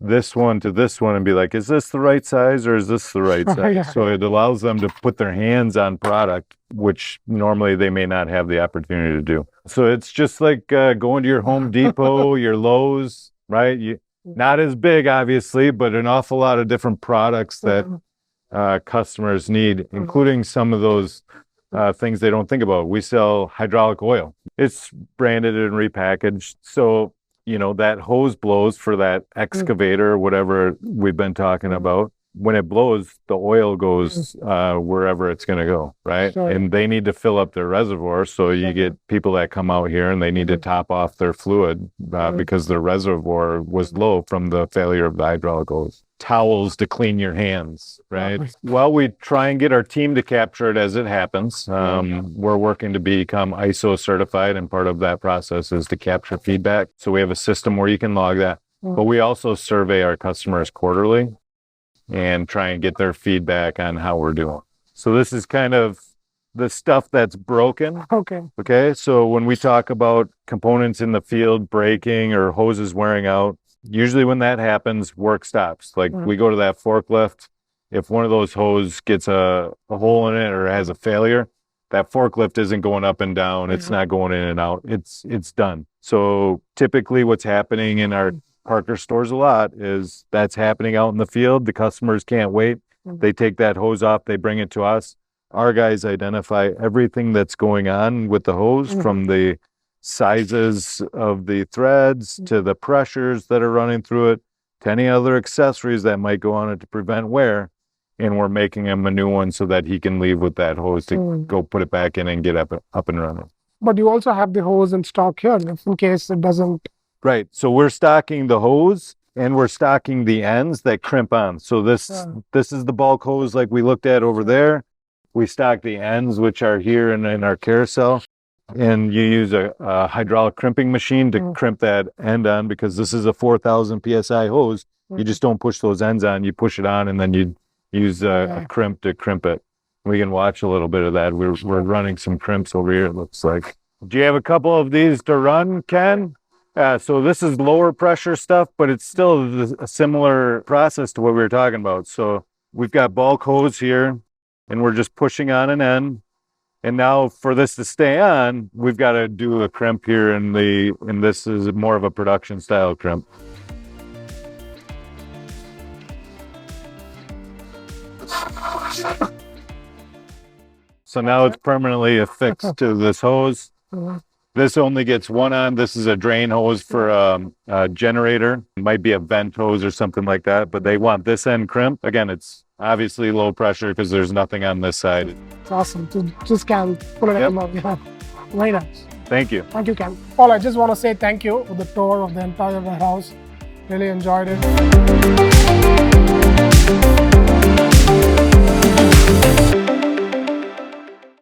this one to this one and be like, is this the right size or is this the right size? So it allows them to put their hands on product, which normally they may not have the opportunity to do. So it's just like going to your Home Depot, your Lowe's, right? Not as big, obviously, but an awful lot of different products that customers need, including some of those things they don't think about. We sell hydraulic oil. It's branded and repackaged. So that hose blows for that excavator, whatever we've been talking about. When it blows, the oil goes wherever it's going to go, right? And they need to fill up their reservoir. So you get people that come out here and they need to top off their fluid because their reservoir was low from the failure of the hydraulic hose. Towels to clean your hands, right? Well, we try and get our team to capture it as it happens. We're working to become ISO certified, and part of that process is to capture feedback. So we have a system where you can log that. But we also survey our customers quarterly and try and get their feedback on how we're doing. So this is kind of the stuff that's broken. Okay. So when we talk about components in the field breaking or hoses wearing out, usually when that happens, work stops. Like we go to that forklift. If one of those hoses gets a hole in it or has a failure, that forklift isn't going up and down. It's not going in and out. It's done. So typically what's happening in our Parker stores a lot is that's happening out in the field. The customers can't wait. They take that hose off. They bring it to us. Our guys identify everything that's going on with the hose, from the sizes of the threads to the pressures that are running through it to any other accessories that might go on it to prevent wear. And we're making him a new one so that he can leave with that hose to go put it back in and get up and running. But you also have the hose in stock here in case it doesn't. Right. So we're stocking the hose and we're stocking the ends that crimp on. So this is the bulk hose like we looked at over there. We stock the ends, which are here in our carousel. And you use a hydraulic crimping machine to crimp that end on, because this is a 4,000 PSI hose. You just don't push those ends on, you push it on, and then you use a crimp to crimp it. We can watch a little bit of that. We're running some crimps over here, it looks like. Do you have a couple of these to run, Ken? So this is lower pressure stuff, but it's still a similar process to what we were talking about. So we've got bulk hose here, and we're just pushing on an end. And now for this to stay on, we've got to do a crimp here, and this is more of a production style crimp. So now it's permanently affixed to this hose. This only gets one on. This is a drain hose for a generator. It might be a vent hose or something like that, but they want this end crimp. Again, it's obviously low pressure because there's nothing on this side. It's awesome. Just can put it in. Yeah. Very nice. Thank you. Thank you, Ken. Paul, I just want to say thank you for the tour of the entire warehouse. Really enjoyed it.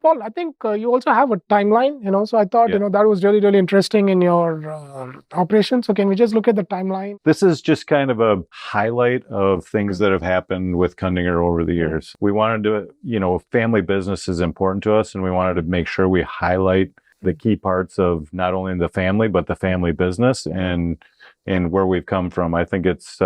Paul, I think you also have a timeline, so I thought, that was really, really interesting in your operation. So can we just look at the timeline? This is just kind of a highlight of things that have happened with Kundinger over the years. We wanted to, family business is important to us, and we wanted to make sure we highlight the key parts of not only the family, but the family business and where we've come from. I think it's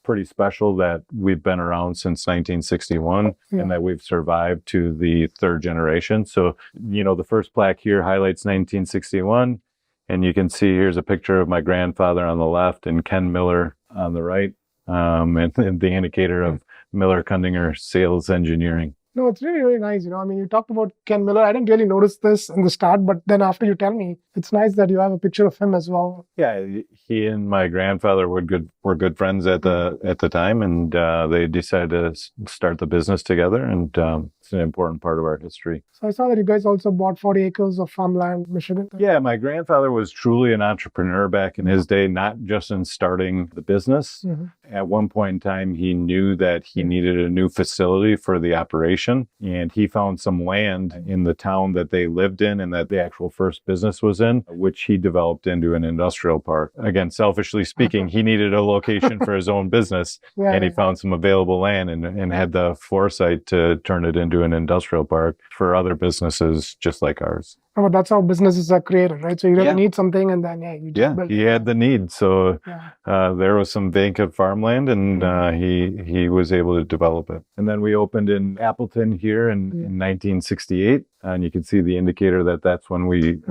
pretty special that we've been around since 1961 and that we've survived to the third generation. So, the first plaque here highlights 1961, and you can see here's a picture of my grandfather on the left and Ken Miller on the right, and the indicator of Miller Kundinger Sales Engineering. No, it's really, really nice. You talked about Ken Miller. I didn't really notice this in the start, but then after you tell me, it's nice that you have a picture of him as well. Yeah, he and my grandfather were good friends at the time, and they decided to start the business together, and it's an important part of our history. So I saw that you guys also bought 40 acres of farmland, Michigan. Yeah, my grandfather was truly an entrepreneur back in his day, not just in starting the business. At one point in time, he knew that he needed a new facility for the operation, and he found some land in the town that they lived in and that the actual first business was in, which he developed into an industrial park. Again, selfishly speaking, he needed a location for his own business, and he found some available land and had the foresight to turn it into an industrial park for other businesses just like ours. Oh, that's how businesses are created, right? So you really need something, and then you just build it. He had the need. So there was some vacant farmland, and he was able to develop it. And then we opened in Appleton here in 1968, and you can see the indicator that that's when we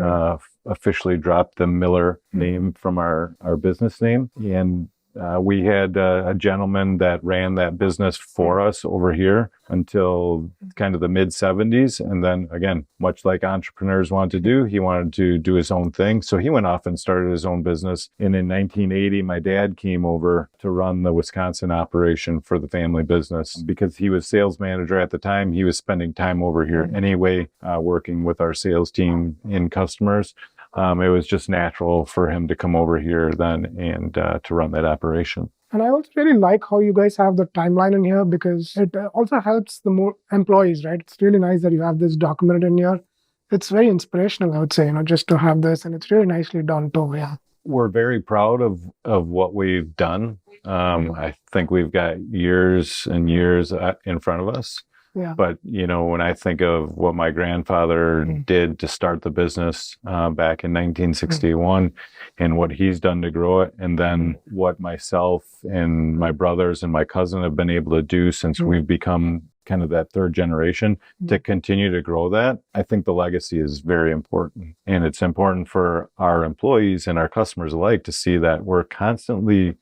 officially dropped the Miller name from our business name. And we had a gentleman that ran that business for us over here until kind of the mid 70s. And then again, much like entrepreneurs want to do, he wanted to do his own thing. So he went off and started his own business. And in 1980, my dad came over to run the Wisconsin operation for the family business. Because he was sales manager at the time, he was spending time over here anyway, working with our sales team and customers. It was just natural for him to come over here then and to run that operation. And I also really like how you guys have the timeline in here, because it also helps the more employees, right? It's really nice that you have this documented in here. It's very inspirational, I would say, just to have this, and it's really nicely done too. Yeah. We're very proud of what we've done. I think we've got years and years in front of us. Yeah. But, when I think of what my grandfather did to start the business back in 1961 and what he's done to grow it, and then what myself and my brothers and my cousin have been able to do since we've become kind of that third generation to continue to grow that, I think the legacy is very important. And it's important for our employees and our customers alike to see that we're constantly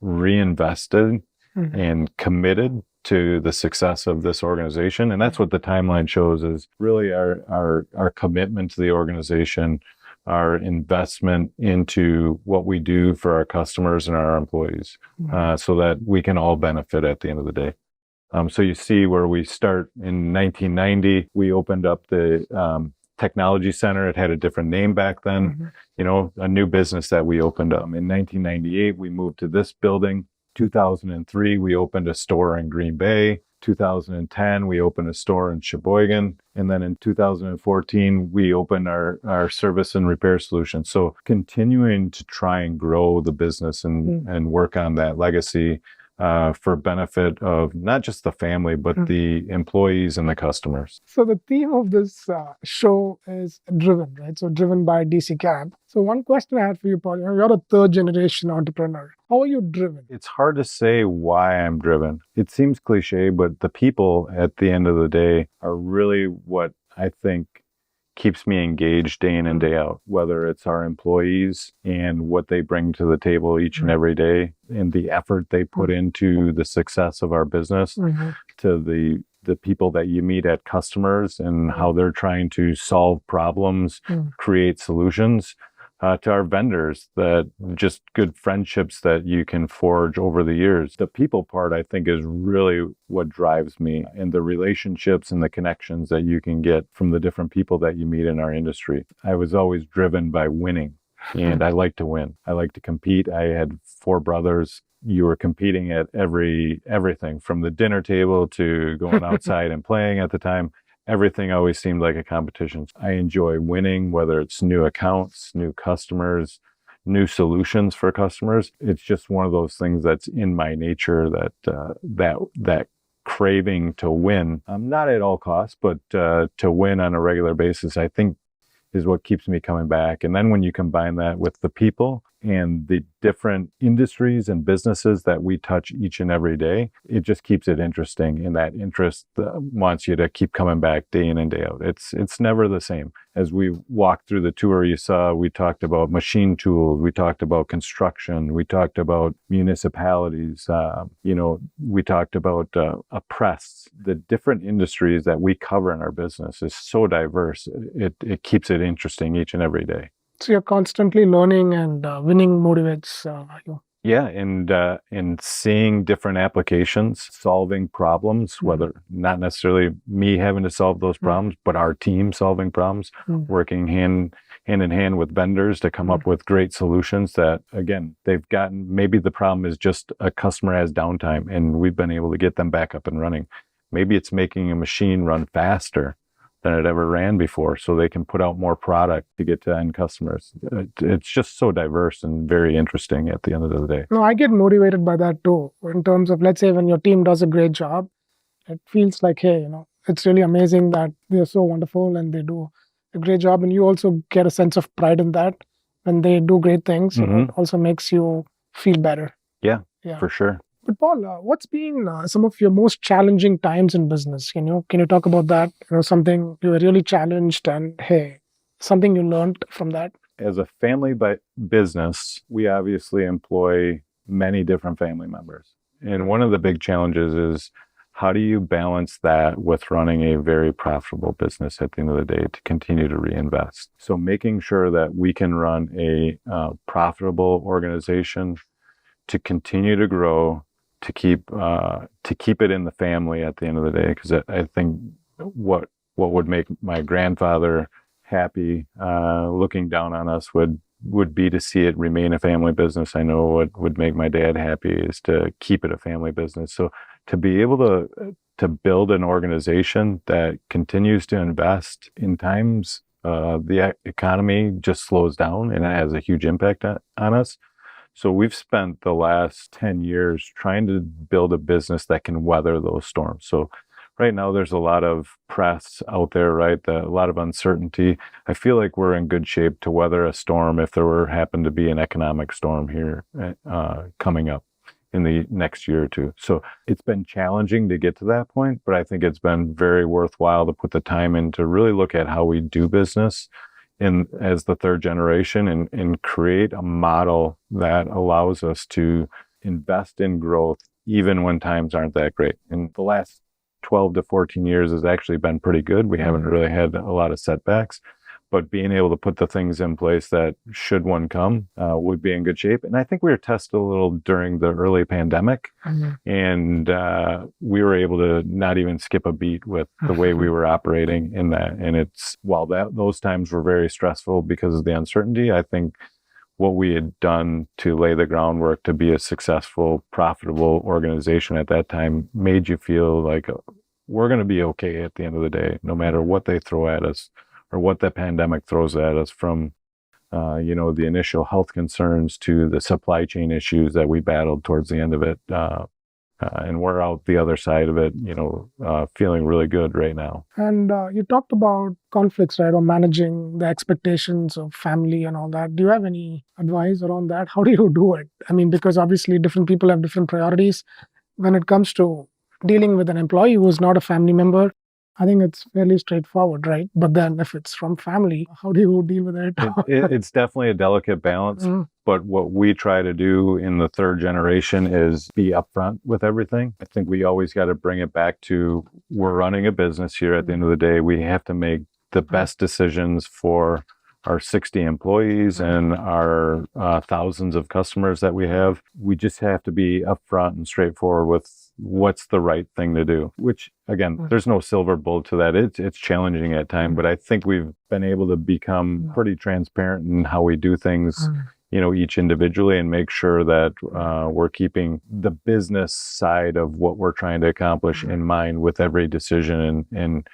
reinvested and committed to the success of this organization. And that's what the timeline shows, is really our commitment to the organization, our investment into what we do for our customers and our employees, so that we can all benefit at the end of the day. So you see where we start in 1990, we opened up the Technology Center. It had a different name back then, a new business that we opened up. In 1998, we moved to this building. 2003, we opened a store in Green Bay. 2010, we opened a store in Sheboygan. And then in 2014, we opened our service and repair solution. So continuing to try and grow the business and work on that legacy for benefit of not just the family, but the employees and the customers. So the theme of this show is driven, right? So driven by DCKAP. So one question I had for you, Paul, you're a third generation entrepreneur. How are you driven? It's hard to say why I'm driven. It seems cliche, but the people at the end of the day are really what I think keeps me engaged day in and day out, whether it's our employees and what they bring to the table each and every day and the effort they put into the success of our business, to the people that you meet at customers and how they're trying to solve problems, create solutions, to our vendors, that just good friendships that you can forge over the years. The people part, I think, is really what drives me, and the relationships and the connections that you can get from the different people that you meet in our industry. I was always driven by winning, and I like to win. I like to compete. I had 4 brothers. You were competing at everything from the dinner table to going outside and playing at the time. Everything always seemed like a competition. I enjoy winning, whether it's new accounts, new customers, new solutions for customers. It's just one of those things that's in my nature, that craving to win. Not at all costs, but to win on a regular basis, I think, is what keeps me coming back. And then when you combine that with the people and the different industries and businesses that we touch each and every day, it just keeps it interesting. And that interest wants you to keep coming back day in and day out. It's never the same. As we walked through the tour, you saw we talked about machine tools, we talked about construction, we talked about municipalities, we talked about a press. The different industries that we cover in our business is so diverse. It keeps it interesting each and every day. So you're constantly learning, and winning motivates you. Yeah, and seeing different applications, solving problems, whether not necessarily me having to solve those problems, but our team solving problems, working hand in hand with vendors to come up with great solutions that, again, they've gotten, maybe the problem is just a customer has downtime and we've been able to get them back up and running. Maybe it's making a machine run faster than it ever ran before, so they can put out more product to get to end customers. It's just so diverse and very interesting at the end of the day. No, I get motivated by that too. In terms of, let's say, when your team does a great job, it feels like, hey, it's really amazing that they're so wonderful and they do a great job. And you also get a sense of pride in that. When they do great things, it also makes you feel better. Yeah, for sure. But Paul, what's been some of your most challenging times in business? Can you talk about that? Something you were really challenged, and hey, something you learned from that? As a family business, we obviously employ many different family members. And one of the big challenges is, how do you balance that with running a very profitable business at the end of the day to continue to reinvest? So making sure that we can run a profitable organization, to continue to grow, to keep it in the family at the end of the day, because I think what would make my grandfather happy, looking down on us, would be to see it remain a family business. I know what would make my dad happy is to keep it a family business. So to be able to build an organization that continues to invest in times the economy just slows down, and it has a huge impact on us. So we've spent the last 10 years trying to build a business that can weather those storms. So right now there's a lot of press out there, right? A lot of uncertainty. I feel like we're in good shape to weather a storm if there happened to be an economic storm here coming up in the next year or two. So it's been challenging to get to that point, but I think it's been very worthwhile to put the time in to really look at how we do business as the third generation, and create a model that allows us to invest in growth even when times aren't that great. And the last 12 to 14 years has actually been pretty good. We haven't really had a lot of setbacks, but being able to put the things in place that, should one come, would be in good shape. And I think we were tested a little during the early pandemic, and we were able to not even skip a beat with the way we were operating in that. And while those times were very stressful because of the uncertainty, I think what we had done to lay the groundwork to be a successful, profitable organization at that time made you feel like we're going to be okay at the end of the day, no matter what they throw at us or what the pandemic throws at us, from the initial health concerns to the supply chain issues that we battled towards the end of it. And we're out the other side of it, feeling really good right now. And you talked about conflicts, right, or managing the expectations of family and all that. Do you have any advice around that? How do you do it? I mean, because obviously different people have different priorities when it comes to dealing with an employee who is not a family member. I think it's fairly straightforward, right? But then if it's from family, how do you deal with it? It's definitely a delicate balance. But what we try to do in the third generation is be upfront with everything. I think we always got to bring it back to, we're running a business here. At the end of the day, we have to make the best decisions for our 60 employees and our thousands of customers that we have. We just have to be upfront and straightforward with what's the right thing to do, which again, there's no silver bullet to that. It's challenging at times, but I think we've been able to become pretty transparent in how we do things, each individually, and make sure that we're keeping the business side of what we're trying to accomplish in mind with every decision and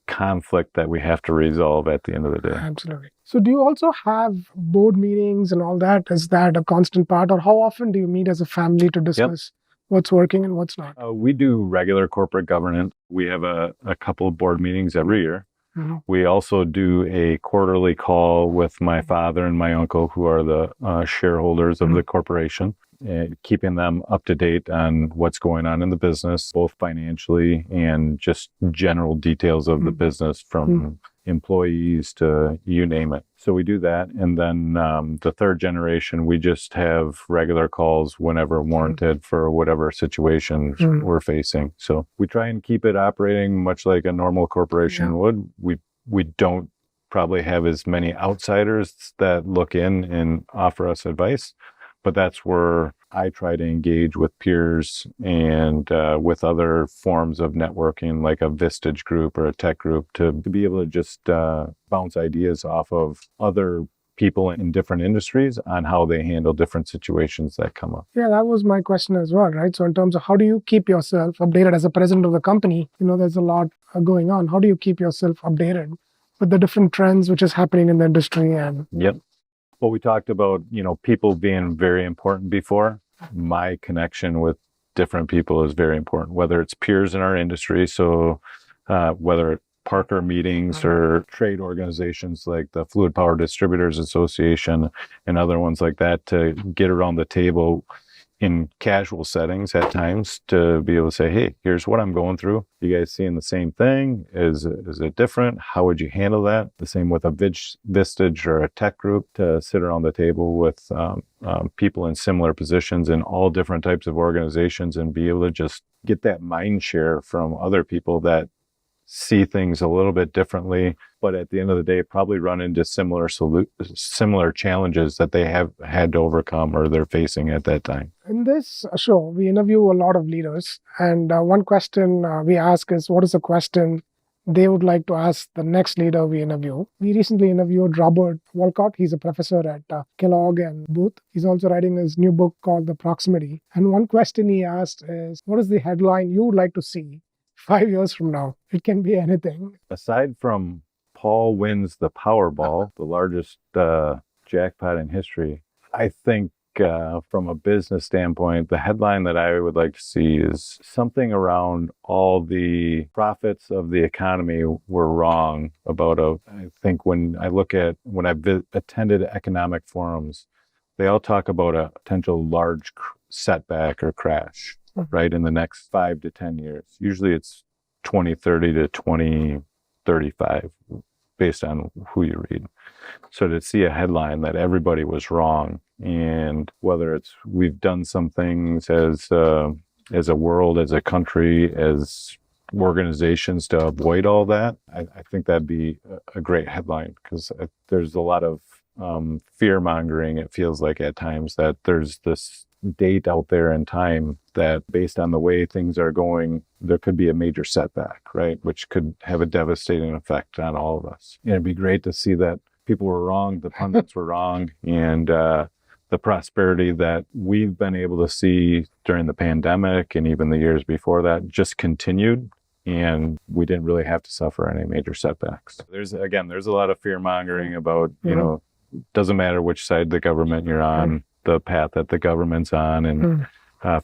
conflict that we have to resolve at the end of the day. Absolutely. So do you also have board meetings and all that? Is that a constant part, or how often do you meet as a family to discuss what's working and what's not? We do regular corporate governance. We have a couple of board meetings every year. We also do a quarterly call with my father and my uncle, who are the shareholders of the corporation, keeping them up to date on what's going on in the business, both financially and just general details of the business, from employees to you name it. So we do that. And then the third generation, we just have regular calls whenever warranted for whatever situations we're facing. So we try and keep it operating much like a normal corporation would. We don't probably have as many outsiders that look in and offer us advice, but that's where I try to engage with peers and with other forms of networking, like a Vistage group or a tech group, to be able to just bounce ideas off of other people in different industries on how they handle different situations that come up. Yeah, that was my question as well, right? So in terms of how do you keep yourself updated as a president of the company, there's a lot going on. How do you keep yourself updated with the different trends which is happening in the industry? And Well, we talked about, people being very important before. My connection with different people is very important, whether it's peers in our industry. So whether it's Parker meetings or trade organizations like the Fluid Power Distributors Association and other ones like that, to get around the table in casual settings at times to be able to say, hey, here's what I'm going through. You guys seeing the same thing? Is it different? How would you handle that? The same with a Vistage or a tech group, to sit around the table with people in similar positions in all different types of organizations and be able to just get that mind share from other people that see things a little bit differently, but at the end of the day, probably run into similar challenges that they have had to overcome or they're facing at that time. In this show, we interview a lot of leaders, and one question we ask is, what is a question they would like to ask the next leader we interview? We recently interviewed Robert Walcott. He's a professor at Kellogg and Booth. He's also writing his new book called The Proximity. And one question he asked is, what is the headline you would like to see 5 years from now? It can be anything. Aside from Paul wins the Powerball, the largest jackpot in history, I think from a business standpoint, the headline that I would like to see is something around all the profits of the economy were wrong about I think when I've attended economic forums, they all talk about a potential large setback or crash, right, in the next 5 to 10 years. Usually it's 2030 to 2035, based on who you read. So to see a headline that everybody was wrong, and whether it's we've done some things as a world, as a country, as organizations to avoid all that, I think that'd be a great headline, because there's a lot of fear mongering, it feels like at times, that there's this date out there in time that, based on the way things are going, there could be a major setback, right? Which could have a devastating effect on all of us. And it'd be great to see that people were wrong, the pundits were wrong, and the prosperity that we've been able to see during the pandemic and even the years before that just continued, and we didn't really have to suffer any major setbacks. There's a lot of fear mongering about, doesn't matter which side of the government you're on, the path that the government's on, and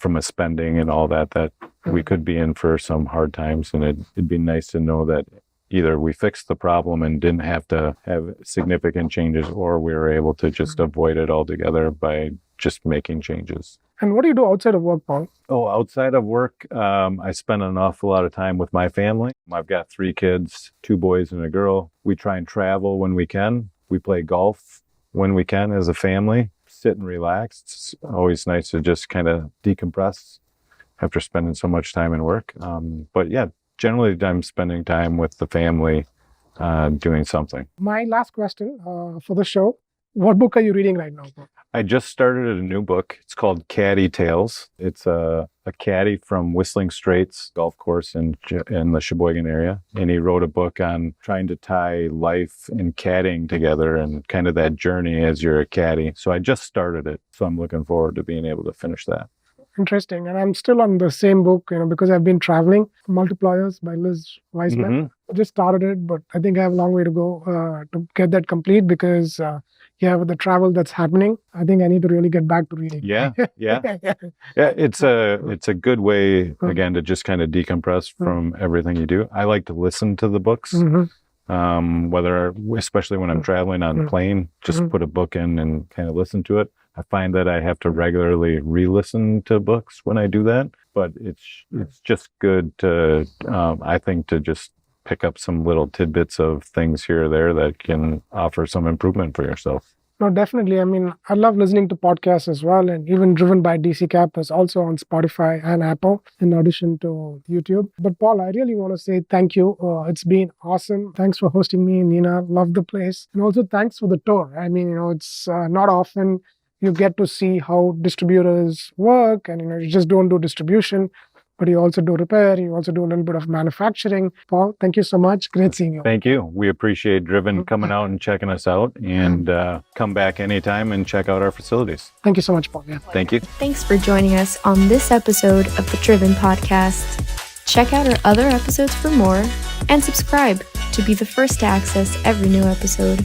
from a spending and all that we could be in for some hard times, and it'd be nice to know that either we fixed the problem and didn't have to have significant changes, or we were able to just avoid it altogether by just making changes. And what do you do outside of work, Paul? Oh, outside of work, I spend an awful lot of time with my family. I've got 3 kids, 2 boys and a girl. We try and travel when we can. We play golf when we can as a family. Sit and relax. It's always nice to just kind of decompress after spending so much time in work. But yeah, generally I'm spending time with the family doing something. My last question for the show, what book are you reading right now, Paul? I just started a new book. It's called Caddy Tales. It's a caddy from Whistling Straits golf course in the Sheboygan area. And he wrote a book on trying to tie life and caddying together and kind of that journey as you're a caddy. So I just started it. So I'm looking forward to being able to finish that. Interesting. And I'm still on the same book, because I've been traveling, Multipliers by Liz Wiseman. I just started it, but I think I have a long way to go to get that complete because with the travel that's happening, I think I need to really get back to reading. Yeah. It's a good way, again, to just kind of decompress from everything you do. I like to listen to the books, especially when I'm traveling on a plane, just put a book in and kind of listen to it. I find that I have to regularly re-listen to books when I do that, but it's just good to, I think, to just pick up some little tidbits of things here or there that can offer some improvement for yourself. No, definitely. I mean, I love listening to podcasts as well, and even Driven by DCKAP is also on Spotify and Apple in addition to YouTube. But Paul, I really want to say thank you. It's been awesome. Thanks for hosting me, Neenah. Love the place. And also thanks for the tour. I mean, it's not often you get to see how distributors work, and you just don't do distribution, but you also do repair, you also do a little bit of manufacturing. Paul, thank you so much. Great seeing you. Thank you. We appreciate Driven coming out and checking us out, and come back anytime and check out our facilities. Thank you so much, Paul. Yeah. Thank you. Thanks for joining us on this episode of the Driven Podcast. Check out our other episodes for more and subscribe to be the first to access every new episode.